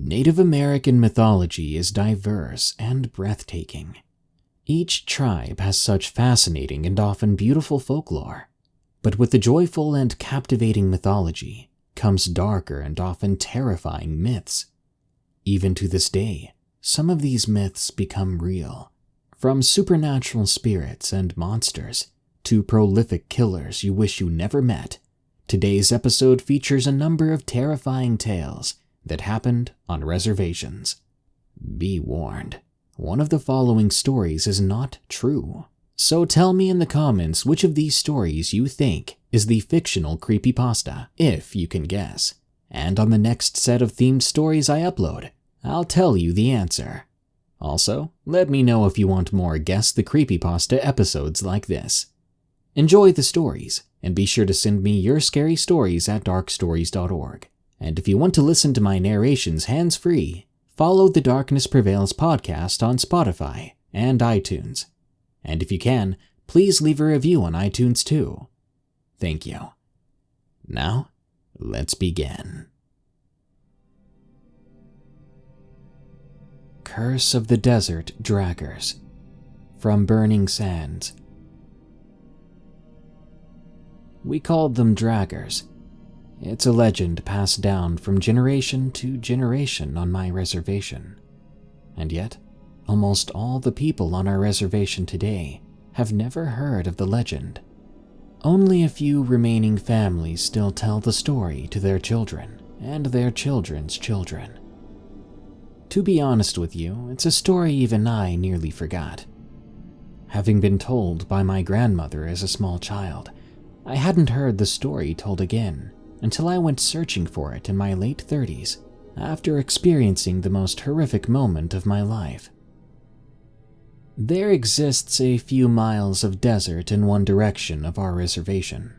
Native American mythology is diverse and breathtaking. Each tribe has such fascinating and often beautiful folklore, but with the joyful and captivating mythology comes darker and often terrifying myths. Even to this day, some of these myths become real, from supernatural spirits and monsters to prolific killers you wish you never met. Today's episode features a number of terrifying tales that happened on reservations. Be warned, one of the following stories is not true. So tell me in the comments which of these stories you think is the fictional creepypasta, if you can guess. And on the next set of themed stories I upload, I'll tell you the answer. Also, let me know if you want more Guess the Creepypasta episodes like this. Enjoy the stories, and be sure to send me your scary stories at darkstories.org. And if you want to listen to my narrations hands-free, follow the Darkness Prevails podcast on Spotify and iTunes. And if you can, please leave a review on iTunes too. Thank you. Now, let's begin. Curse of the Desert Draggers, from Burning Sands. We called them draggers. It's a legend passed down from generation to generation on my reservation. And yet, almost all the people on our reservation today have never heard of the legend. Only a few remaining families still tell the story to their children and their children's children. To be honest with you, it's a story even I nearly forgot. Having been told by my grandmother as a small child, I hadn't heard the story told again until I went searching for it in my late 30s, after experiencing the most horrific moment of my life. There exists a few miles of desert in one direction of our reservation.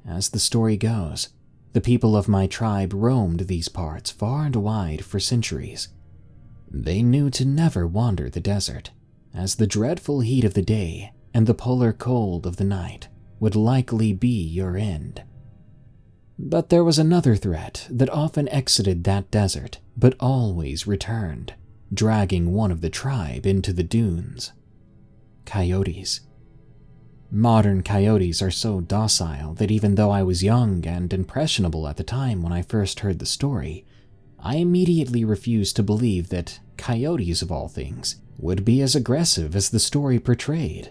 As the story goes, the people of my tribe roamed these parts far and wide for centuries. They knew to never wander the desert, as the dreadful heat of the day and the polar cold of the night would likely be your end. But there was another threat that often exited that desert, but always returned, dragging one of the tribe into the dunes. Coyotes. Modern coyotes are so docile that even though I was young and impressionable at the time when I first heard the story, I immediately refused to believe that coyotes, of all things, would be as aggressive as the story portrayed.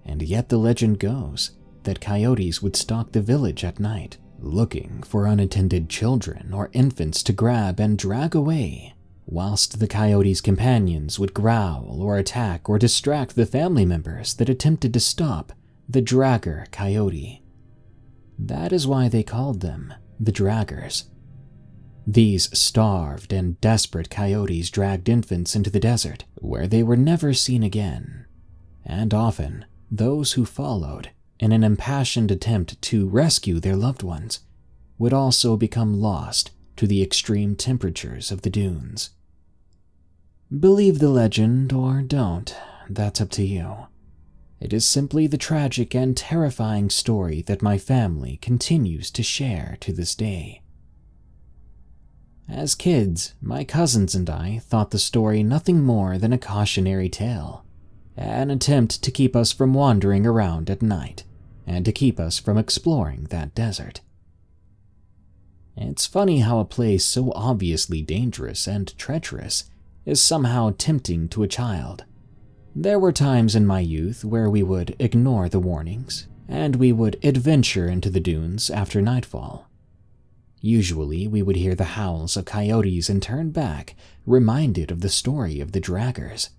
And yet the legend goes that coyotes would stalk the village at night, looking for unattended children or infants to grab and drag away, whilst the coyote's companions would growl or attack or distract the family members that attempted to stop the dragger coyote. That is why they called them the draggers. These starved and desperate coyotes dragged infants into the desert, where they were never seen again, and often those who followed in an impassioned attempt to rescue their loved ones would also become lost to the extreme temperatures of the dunes. Believe the legend or don't, that's up to you. It is simply the tragic and terrifying story that my family continues to share to this day. As kids, my cousins and I thought the story nothing more than a cautionary tale, an attempt to keep us from wandering around at night and to keep us from exploring that desert. It's funny how a place so obviously dangerous and treacherous is somehow tempting to a child. There were times in my youth where we would ignore the warnings, and we would adventure into the dunes after nightfall. Usually, we would hear the howls of coyotes and turn back, reminded of the story of the draggers.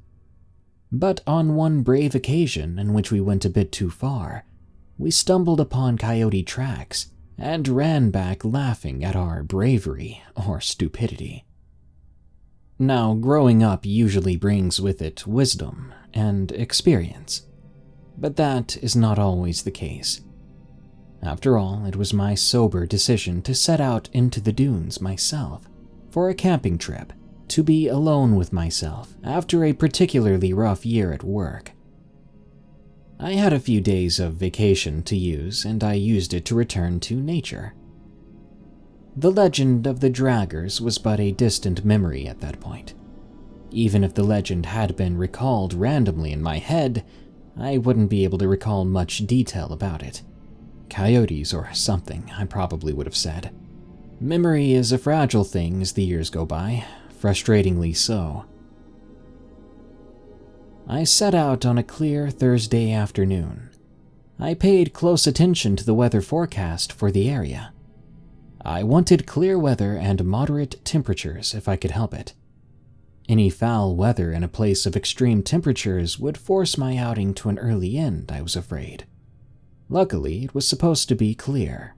But on one brave occasion in which we went a bit too far, we stumbled upon coyote tracks and ran back laughing at our bravery or stupidity. Now, growing up usually brings with it wisdom and experience, but that is not always the case. After all, it was my sober decision to set out into the dunes myself for a camping trip, to be alone with myself after a particularly rough year at work. I had a few days of vacation to use, and I used it to return to nature. The legend of the Draggers was but a distant memory at that point. Even if the legend had been recalled randomly in my head, I wouldn't be able to recall much detail about it. Coyotes or something, I probably would have said. Memory is a fragile thing as the years go by, frustratingly so. I set out on a clear Thursday afternoon. I paid close attention to the weather forecast for the area. I wanted clear weather and moderate temperatures if I could help it. Any foul weather in a place of extreme temperatures would force my outing to an early end, I was afraid. Luckily, it was supposed to be clear.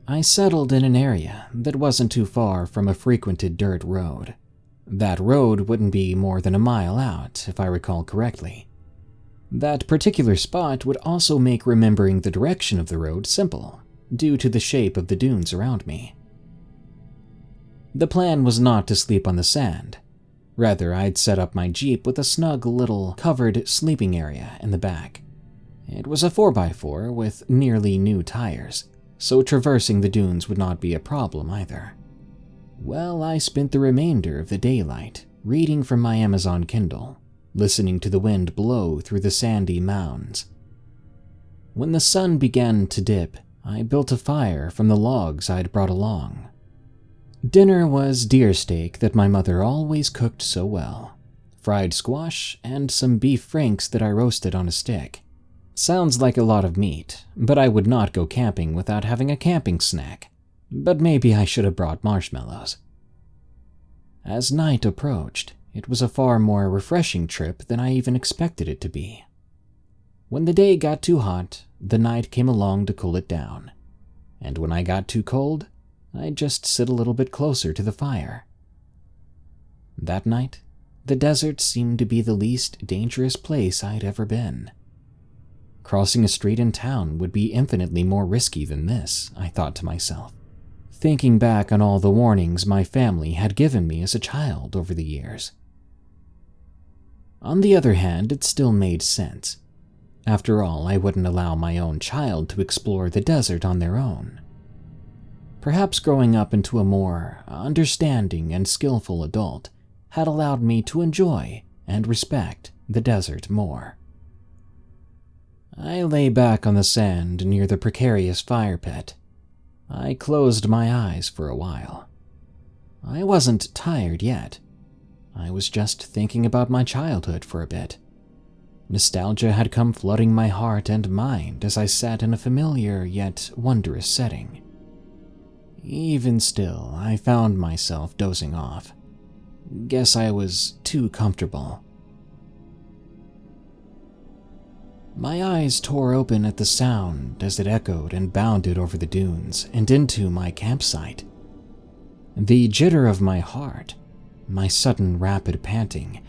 I settled in an area that wasn't too far from a frequented dirt road. That road wouldn't be more than a mile out, if I recall correctly. That particular spot would also make remembering the direction of the road simple, due to the shape of the dunes around me. The plan was not to sleep on the sand. Rather, I'd set up my Jeep with a snug little covered sleeping area in the back. It was a 4x4 with nearly new tires, so traversing the dunes would not be a problem either. Well, I spent the remainder of the daylight reading from my Amazon Kindle, listening to the wind blow through the sandy mounds. When the sun began to dip, I built a fire from the logs I'd brought along. Dinner was deer steak that my mother always cooked so well, fried squash, and some beef franks that I roasted on a stick. Sounds like a lot of meat, but I would not go camping without having a camping snack. But maybe I should have brought marshmallows. As night approached, it was a far more refreshing trip than I even expected it to be. When the day got too hot, the night came along to cool it down. And when I got too cold, I'd just sit a little bit closer to the fire. That night, the desert seemed to be the least dangerous place I'd ever been. Crossing a street in town would be infinitely more risky than this, I thought to myself, thinking back on all the warnings my family had given me as a child over the years. On the other hand, it still made sense. After all, I wouldn't allow my own child to explore the desert on their own. Perhaps growing up into a more understanding and skillful adult had allowed me to enjoy and respect the desert more. I lay back on the sand near the precarious fire pit. I closed my eyes for a while. I wasn't tired yet. I was just thinking about my childhood for a bit. Nostalgia had come flooding my heart and mind as I sat in a familiar yet wondrous setting. Even still, I found myself dozing off. Guess I was too comfortable. My eyes tore open at the sound as it echoed and bounded over the dunes and into my campsite. The jitter of my heart, my sudden rapid panting,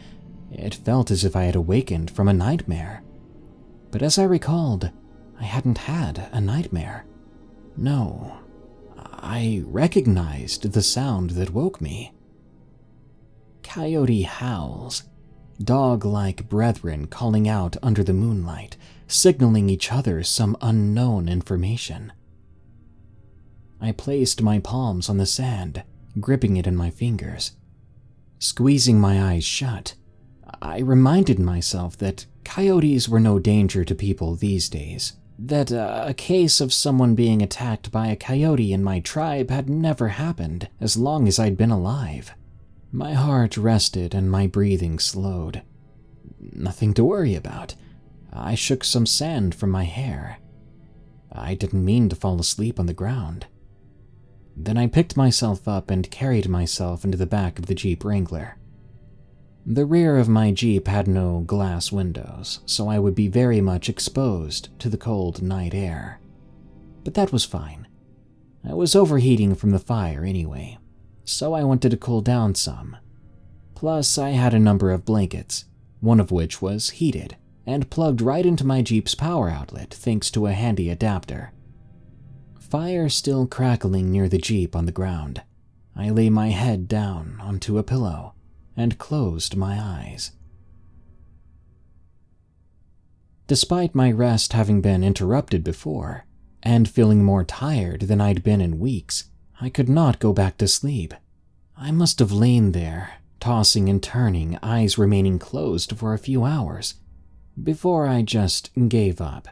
it felt as if I had awakened from a nightmare. But as I recalled, I hadn't had a nightmare. No, I recognized the sound that woke me. Coyote howls, dog-like brethren calling out under the moonlight, signaling each other some unknown information. I placed my palms on the sand, gripping it in my fingers. Squeezing my eyes shut, I reminded myself that coyotes were no danger to people these days, that a case of someone being attacked by a coyote in my tribe had never happened as long as I'd been alive. My heart rested and my breathing slowed. Nothing to worry about. I shook some sand from my hair. I didn't mean to fall asleep on the ground. Then I picked myself up and carried myself into the back of the Jeep Wrangler. The rear of my Jeep had no glass windows, so I would be very much exposed to the cold night air. But that was fine. I was overheating from the fire anyway, so I wanted to cool down some. Plus, I had a number of blankets, one of which was heated and plugged right into my Jeep's power outlet thanks to a handy adapter. Fire still crackling near the Jeep on the ground, I lay my head down onto a pillow and closed my eyes. Despite my rest having been interrupted before, and feeling more tired than I'd been in weeks, I could not go back to sleep. I must have lain there, tossing and turning, eyes remaining closed for a few hours, before I just gave up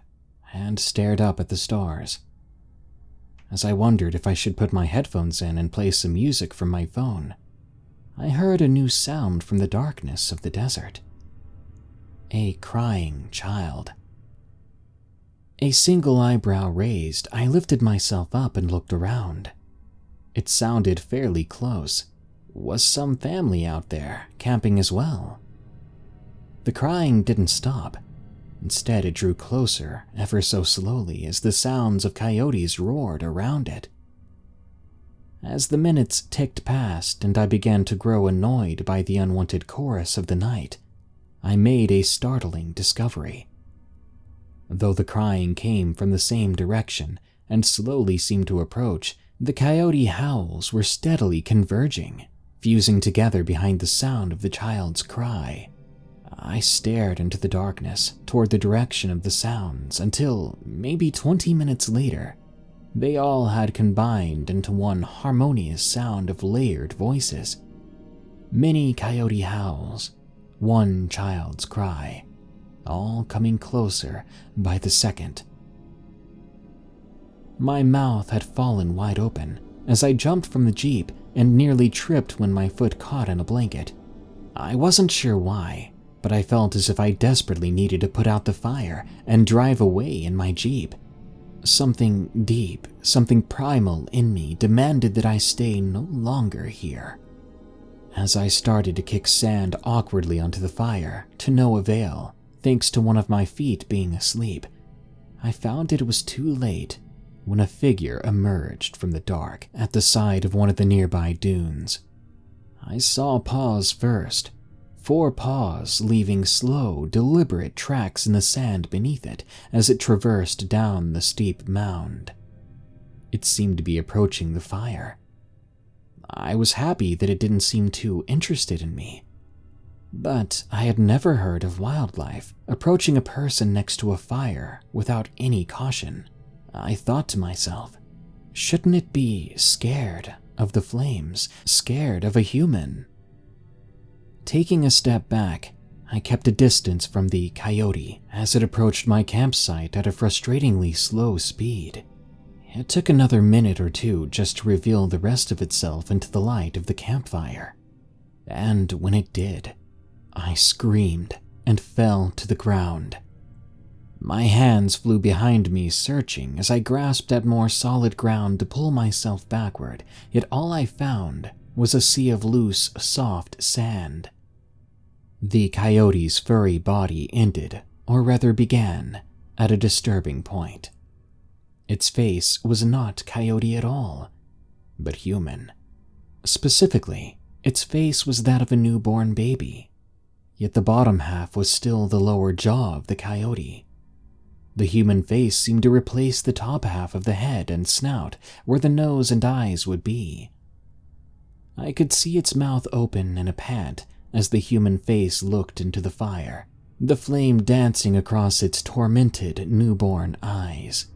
and stared up at the stars. As I wondered if I should put my headphones in and play some music from my phone, I heard a new sound from the darkness of the desert. A crying child. A single eyebrow raised, I lifted myself up and looked around. It sounded fairly close. Was some family out there, camping as well? The crying didn't stop. Instead, it drew closer, ever so slowly, as the sounds of coyotes roared around it. As the minutes ticked past and I began to grow annoyed by the unwanted chorus of the night, I made a startling discovery. Though the crying came from the same direction and slowly seemed to approach, the coyote howls were steadily converging, fusing together behind the sound of the child's cry. I stared into the darkness toward the direction of the sounds until, maybe 20 minutes later, they all had combined into one harmonious sound of layered voices. Many coyote howls, one child's cry, all coming closer by the second. My mouth had fallen wide open as I jumped from the Jeep and nearly tripped when my foot caught in a blanket. I wasn't sure why, but I felt as if I desperately needed to put out the fire and drive away in my Jeep. Something deep, something primal in me demanded that I stay no longer here. As I started to kick sand awkwardly onto the fire, to no avail, thanks to one of my feet being asleep, I found it was too late when a figure emerged from the dark at the side of one of the nearby dunes. I saw paws first, 4 paws leaving slow, deliberate tracks in the sand beneath it as it traversed down the steep mound. It seemed to be approaching the fire. I was happy that it didn't seem too interested in me. But I had never heard of wildlife approaching a person next to a fire without any caution. I thought to myself, shouldn't it be scared of the flames, scared of a human? Taking a step back, I kept a distance from the coyote as it approached my campsite at a frustratingly slow speed. It took another minute or two just to reveal the rest of itself into the light of the campfire. And when it did, I screamed and fell to the ground. My hands flew behind me, searching as I grasped at more solid ground to pull myself backward, yet all I found was a sea of loose, soft sand. The coyote's furry body ended, or rather began, at a disturbing point. Its face was not coyote at all, but human. Specifically, its face was that of a newborn baby, yet the bottom half was still the lower jaw of the coyote. The human face seemed to replace the top half of the head and snout where the nose and eyes would be. I could see its mouth open in a pant as the human face looked into the fire, the flame dancing across its tormented newborn eyes.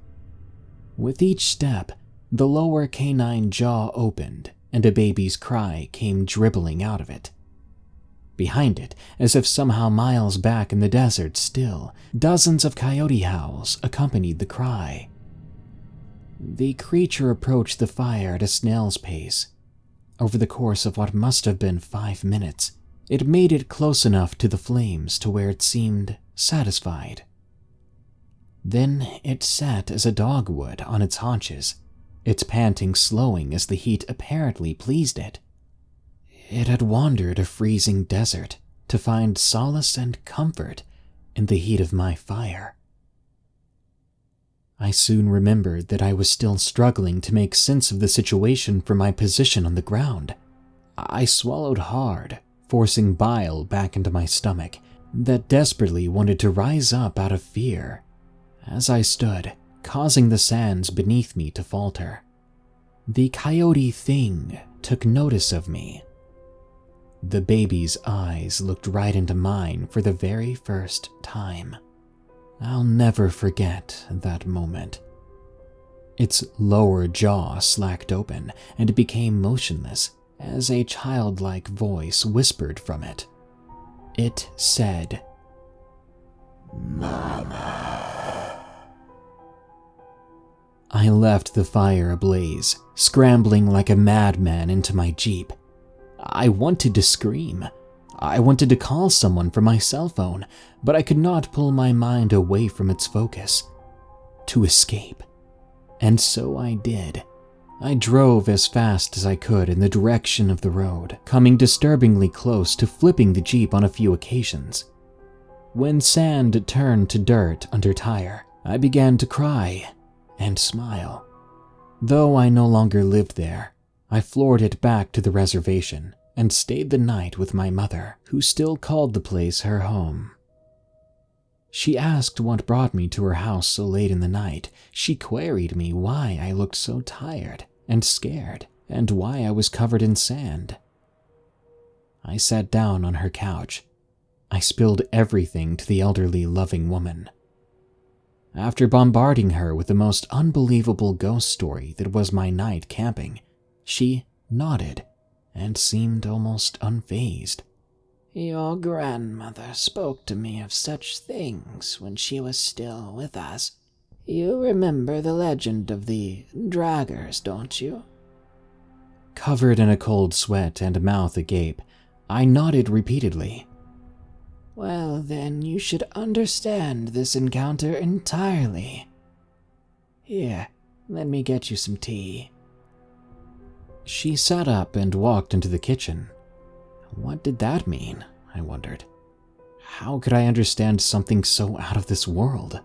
With each step, the lower canine jaw opened and a baby's cry came dribbling out of it. Behind it, as if somehow miles back in the desert still, dozens of coyote howls accompanied the cry. The creature approached the fire at a snail's pace. Over the course of what must have been 5 minutes, it made it close enough to the flames to where it seemed satisfied. Then it sat as a dog would on its haunches, its panting slowing as the heat apparently pleased it. It had wandered a freezing desert to find solace and comfort in the heat of my fire. I soon remembered that I was still struggling to make sense of the situation from my position on the ground. I swallowed hard, forcing bile back into my stomach that desperately wanted to rise up out of fear. As I stood, causing the sands beneath me to falter, the coyote thing took notice of me. The baby's eyes looked right into mine for the very first time. I'll never forget that moment. Its lower jaw slacked open and became motionless as a childlike voice whispered from it. It said, "Mama." I left the fire ablaze, scrambling like a madman into my Jeep. I wanted to scream. I wanted to call someone from my cell phone, but I could not pull my mind away from its focus. To escape. And so I did. I drove as fast as I could in the direction of the road, coming disturbingly close to flipping the Jeep on a few occasions. When sand turned to dirt under tire, I began to cry and smile. Though I no longer lived there, I floored it back to the reservation and stayed the night with my mother, who still called the place her home. She asked what brought me to her house so late in the night. She queried me why I looked so tired and scared, and why I was covered in sand. I sat down on her couch. I spilled everything to the elderly, loving woman. After bombarding her with the most unbelievable ghost story that was my night camping, she nodded and seemed almost unfazed. Your grandmother spoke to me of such things when she was still with us. You remember the legend of the Draggers, don't you? Covered in a cold sweat and mouth agape, I nodded repeatedly. Well, then you should understand this encounter entirely. Here, let me get you some tea. She sat up and walked into the kitchen. What did that mean? I wondered. How could I understand something so out of this world?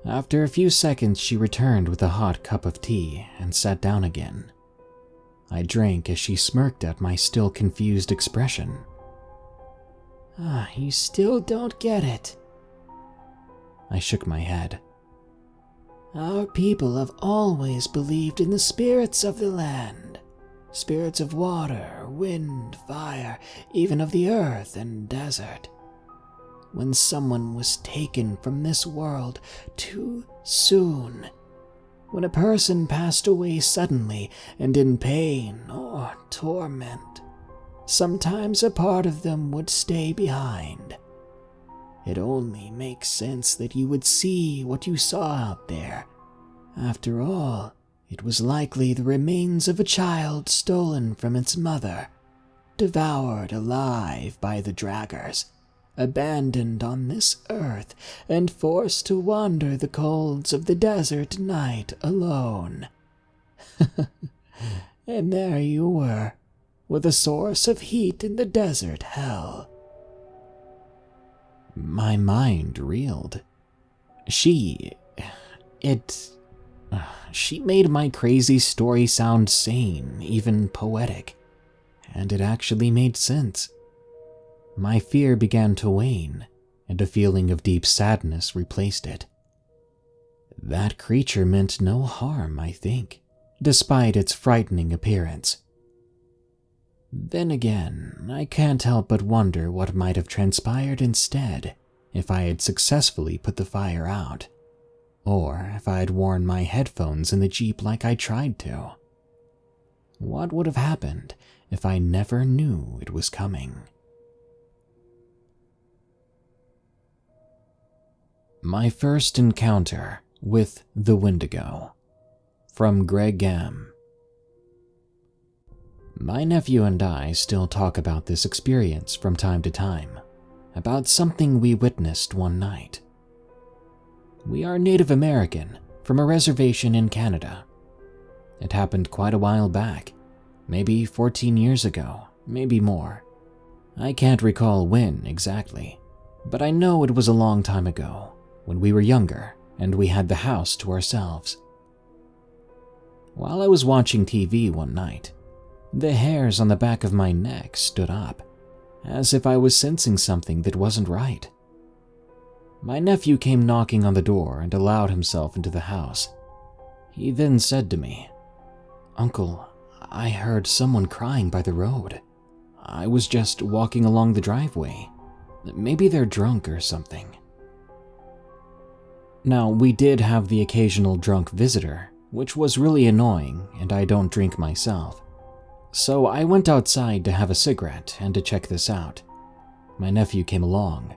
After a few seconds, she returned with a hot cup of tea and sat down again. I drank as she smirked at my still confused expression. You still don't get it. I shook my head. Our people have always believed in the spirits of the land. Spirits of water, wind, fire, even of the earth and desert. When someone was taken from this world too soon, when a person passed away suddenly and in pain or torment, sometimes a part of them would stay behind. It only makes sense that you would see what you saw out there. After all, it was likely the remains of a child stolen from its mother, devoured alive by the Draggers, abandoned on this earth and forced to wander the colds of the desert night alone. And there you were, with a source of heat in the desert hell. My mind reeled. She made my crazy story sound sane, even poetic, and it actually made sense. My fear began to wane, and a feeling of deep sadness replaced it. That creature meant no harm, I think, despite its frightening appearance. Then again, I can't help but wonder what might have transpired instead if I had successfully put the fire out, or if I had worn my headphones in the Jeep like I tried to. What would have happened if I never knew it was coming? My first encounter with the Wendigo. From Greg M. My nephew and I still talk about this experience from time to time, about something we witnessed one night. We are Native American from a reservation in Canada. It happened quite a while back, maybe 14 years ago, maybe more. I can't recall when exactly, but I know it was a long time ago, when we were younger and we had the house to ourselves. While I was watching TV one night, the hairs on the back of my neck stood up, as if I was sensing something that wasn't right. My nephew came knocking on the door and allowed himself into the house. He then said to me, "Uncle, I heard someone crying by the road. I was just walking along the driveway. Maybe they're drunk or something." Now, we did have the occasional drunk visitor, which was really annoying, and I don't drink myself. So I went outside to have a cigarette and to check this out. My nephew came along.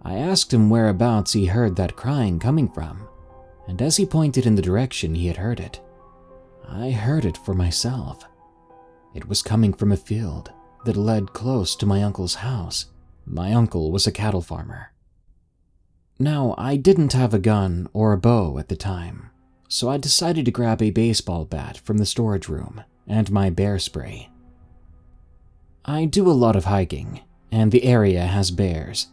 I asked him whereabouts he heard that crying coming from, and as he pointed in the direction he had heard it, I heard it for myself. It was coming from a field that led close to my uncle's house. My uncle was a cattle farmer. Now, I didn't have a gun or a bow at the time, so I decided to grab a baseball bat from the storage room and my bear spray. I do a lot of hiking, and the area has bears.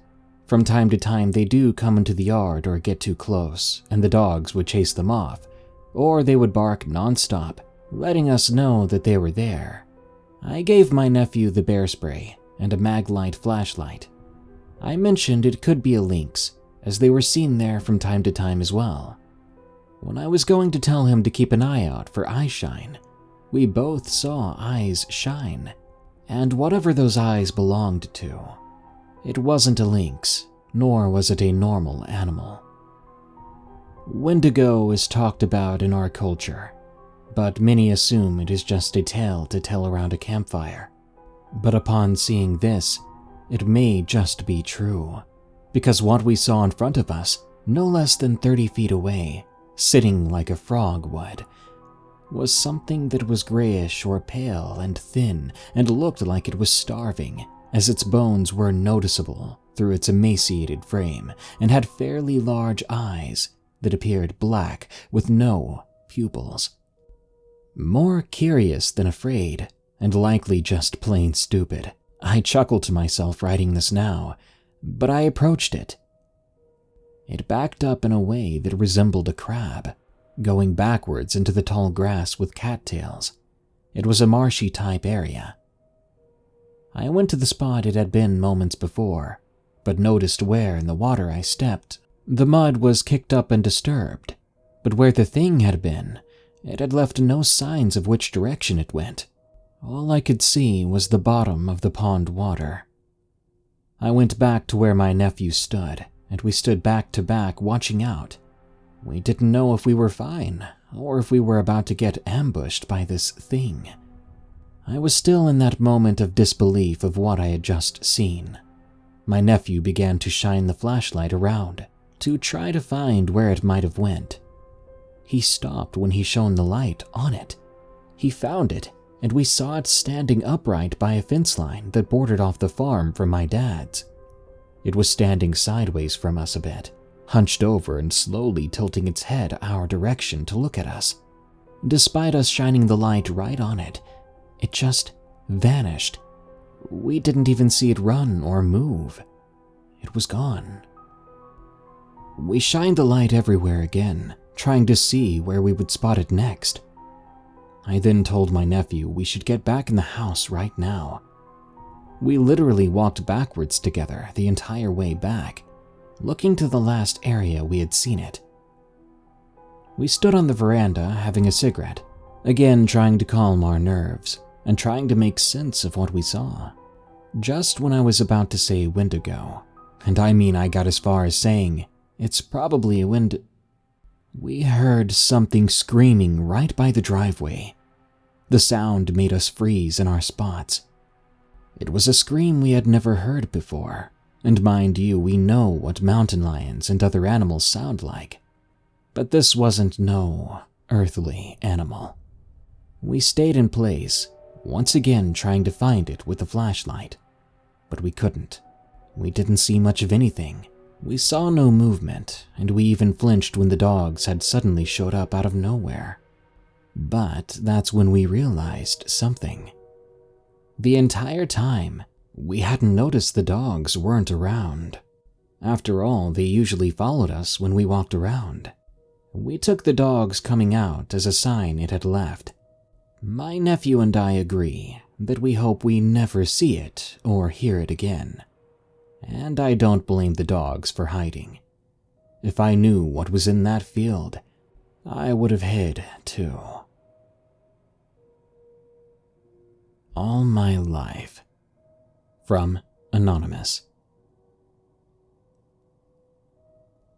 From time to time, they do come into the yard or get too close, and the dogs would chase them off, or they would bark nonstop, letting us know that they were there. I gave my nephew the bear spray and a Maglite flashlight. I mentioned it could be a lynx, as they were seen there from time to time as well. When I was going to tell him to keep an eye out for eye shine, we both saw eyes shine, and whatever those eyes belonged to, it wasn't a lynx, nor was it a normal animal. Wendigo is talked about in our culture, but many assume it is just a tale to tell around a campfire. But upon seeing this, it may just be true, because what we saw in front of us, no less than 30 feet away, sitting like a frog would, was something that was grayish or pale and thin and looked like it was starving, as its bones were noticeable through its emaciated frame and had fairly large eyes that appeared black with no pupils. More curious than afraid, and likely just plain stupid, I chuckled to myself writing this now, but I approached it. It backed up in a way that resembled a crab, going backwards into the tall grass with cattails. It was a marshy type area. I went to the spot it had been moments before, but noticed where in the water I stepped, the mud was kicked up and disturbed, but where the thing had been, it had left no signs of which direction it went. All I could see was the bottom of the pond water. I went back to where my nephew stood, and we stood back to back watching out. We didn't know if we were fine, or if we were about to get ambushed by this thing. I was still in that moment of disbelief of what I had just seen. My nephew began to shine the flashlight around, to try to find where it might have went. He stopped when he shone the light on it. He found it, and we saw it standing upright by a fence line that bordered off the farm from my dad's. It was standing sideways from us a bit, hunched over and slowly tilting its head our direction to look at us. Despite us shining the light right on it, it just vanished. We didn't even see it run or move. It was gone. We shined the light everywhere again, trying to see where we would spot it next. I then told my nephew we should get back in the house right now. We literally walked backwards together the entire way back, looking to the last area we had seen it. We stood on the veranda having a cigarette, again trying to calm our nerves and trying to make sense of what we saw. Just when I was about to say Wendigo, and I mean I got as far as saying, it's probably a we heard something screaming right by the driveway. The sound made us freeze in our spots. It was a scream we had never heard before, and mind you, we know what mountain lions and other animals sound like. But this wasn't no earthly animal. We stayed in place, once again trying to find it with the flashlight. But we couldn't. We didn't see much of anything. We saw no movement, and we even flinched when the dogs had suddenly showed up out of nowhere. But that's when we realized something. The entire time, we hadn't noticed the dogs weren't around. After all, they usually followed us when we walked around. We took the dogs coming out as a sign it had left. My nephew and I agree that we hope we never see it or hear it again. And I don't blame the dogs for hiding. If I knew what was in that field, I would have hid too. All my life. From Anonymous.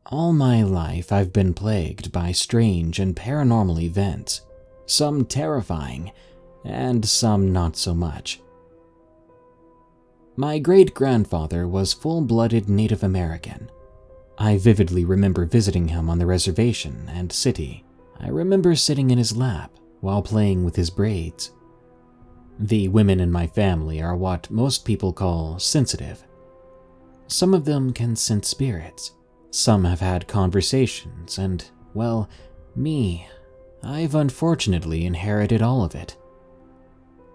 All my life, I've been plagued by strange and paranormal events, some terrifying, and some not so much. My great-grandfather was full-blooded Native American. I vividly remember visiting him on the reservation and city. I remember sitting in his lap while playing with his braids. The women in my family are what most people call sensitive. Some of them can sense spirits. Some have had conversations, and, well, me, I've unfortunately inherited all of it.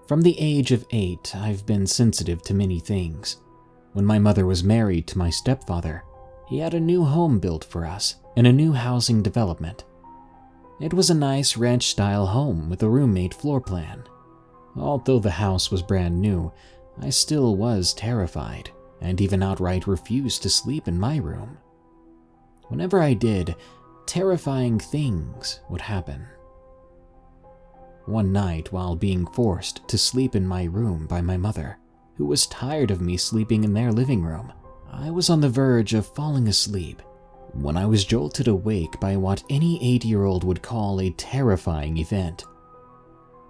From the age of 8, I've been sensitive to many things. When my mother was married to my stepfather, he had a new home built for us in a new housing development. It was a nice ranch-style home with a roommate floor plan. Although the house was brand new, I still was terrified and even outright refused to sleep in my room. Whenever I did, terrifying things would happen. One night, while being forced to sleep in my room by my mother, who was tired of me sleeping in their living room, I was on the verge of falling asleep when I was jolted awake by what any 8-year-old would call a terrifying event.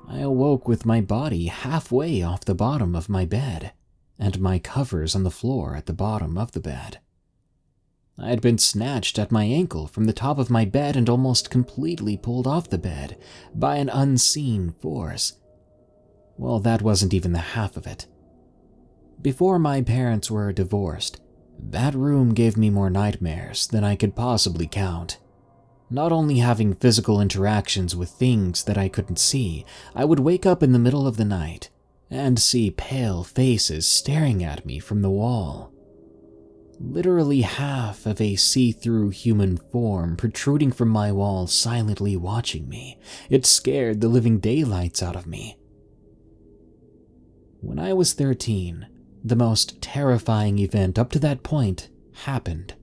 I awoke with my body halfway off the bottom of my bed, and my covers on the floor at the bottom of the bed. I had been snatched at my ankle from the top of my bed and almost completely pulled off the bed by an unseen force. Well, that wasn't even the half of it. Before my parents were divorced, that room gave me more nightmares than I could possibly count. Not only having physical interactions with things that I couldn't see, I would wake up in the middle of the night and see pale faces staring at me from the wall. Literally half of a see-through human form protruding from my wall silently watching me. It scared the living daylights out of me. When I was 13, the most terrifying event up to that point happened.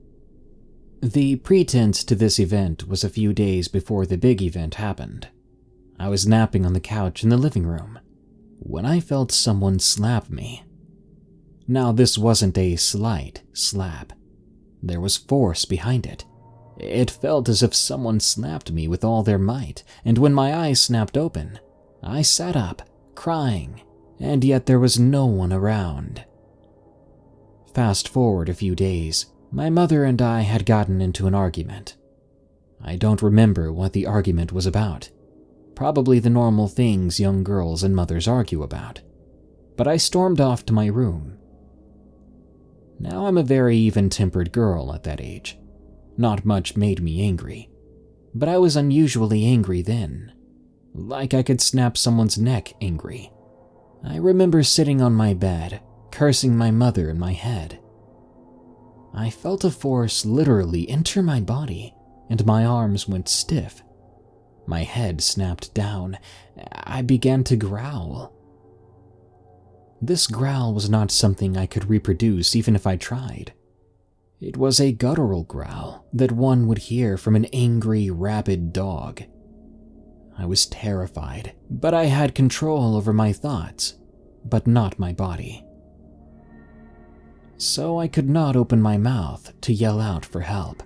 The pretense to this event was a few days before the big event happened. I was napping on the couch in the living room when I felt someone slap me. Now, this wasn't a slight slap. There was force behind it. It felt as if someone slapped me with all their might, and when my eyes snapped open, I sat up, crying, and yet there was no one around. Fast forward a few days, my mother and I had gotten into an argument. I don't remember what the argument was about. Probably the normal things young girls and mothers argue about. But I stormed off to my room. Now, I'm a very even-tempered girl at that age. Not much made me angry. But I was unusually angry then. Like I could snap someone's neck angry. I remember sitting on my bed, cursing my mother in my head. I felt a force literally enter my body, and my arms went stiff. My head snapped down. I began to growl. This growl was not something I could reproduce even if I tried. It was a guttural growl that one would hear from an angry, rabid dog. I was terrified, but I had control over my thoughts, but not my body. So I could not open my mouth to yell out for help.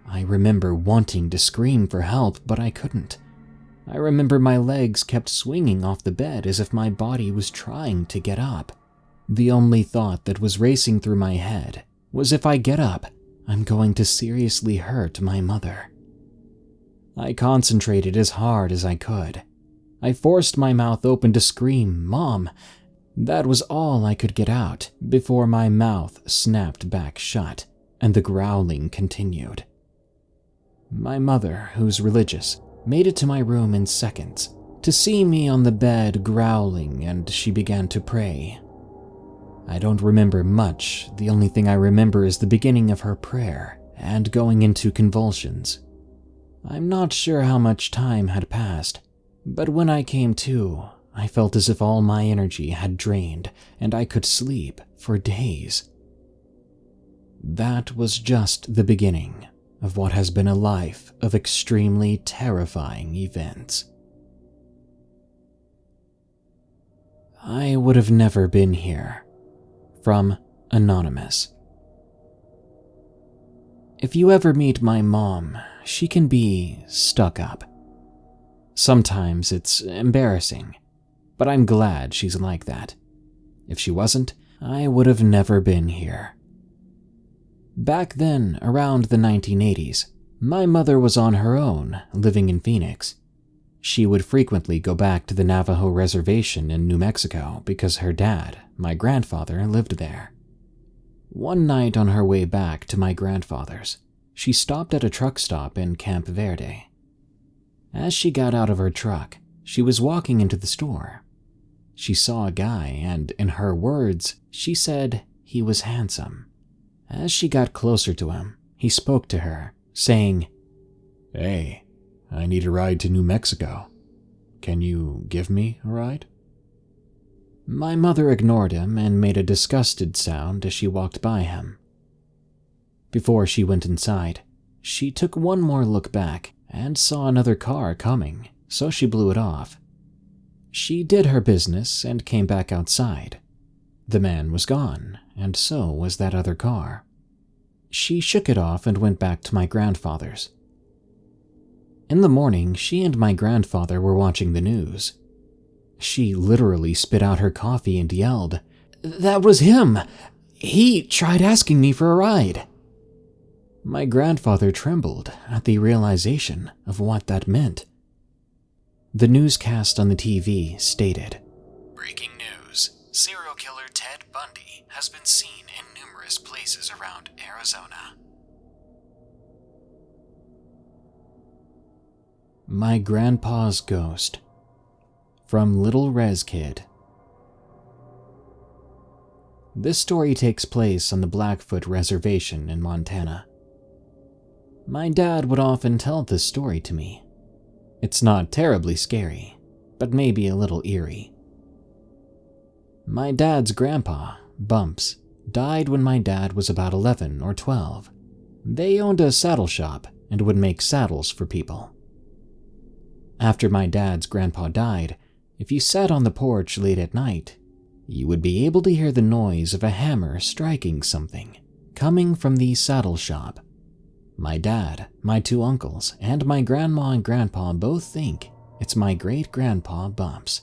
I remember wanting to scream for help, but I couldn't. I remember my legs kept swinging off the bed as if my body was trying to get up. The only thought that was racing through my head was if I get up, I'm going to seriously hurt my mother. I concentrated as hard as I could. I forced my mouth open to scream, "Mom!" That was all I could get out before my mouth snapped back shut and the growling continued. My mother, who's religious, made it to my room in seconds to see me on the bed growling, and she began to pray. I don't remember much. The only thing I remember is the beginning of her prayer and going into convulsions. I'm not sure how much time had passed, but when I came to, I felt as if all my energy had drained and I could sleep for days. That was just the beginning of what has been a life of extremely terrifying events. I would have never been here. From Anonymous. If you ever meet my mom, she can be stuck up. Sometimes it's embarrassing, but I'm glad she's like that. If she wasn't, I would have never been here. Back then, around the 1980s, my mother was on her own, living in Phoenix. She would frequently go back to the Navajo reservation in New Mexico because her dad, my grandfather, lived there. One night on her way back to my grandfather's, she stopped at a truck stop in Camp Verde. As she got out of her truck, she was walking into the store. She saw a guy, and in her words, she said he was handsome. As she got closer to him, he spoke to her, saying, "Hey, I need a ride to New Mexico. Can you give me a ride?" My mother ignored him and made a disgusted sound as she walked by him. Before she went inside, she took one more look back and saw another car coming, so she blew it off. She did her business and came back outside. The man was gone, and so was that other car. She shook it off and went back to my grandfather's. In the morning, she and my grandfather were watching the news. She literally spit out her coffee and yelled, "That was him! He tried asking me for a ride!" My grandfather trembled at the realization of what that meant. The newscast on the TV stated, "Breaking news. Serial killer Ted Bundy has been seen in numerous places around Arizona." My Grandpa's Ghost. From Little Rez Kid. This story takes place on the Blackfoot Reservation in Montana. My dad would often tell this story to me. It's not terribly scary, but maybe a little eerie. My dad's grandpa, Bumps, died when my dad was about 11 or 12. They owned a saddle shop and would make saddles for people. After my dad's grandpa died, if you sat on the porch late at night, you would be able to hear the noise of a hammer striking something coming from the saddle shop. My dad, my two uncles, and my grandma and grandpa both think it's my great-grandpa Bumps.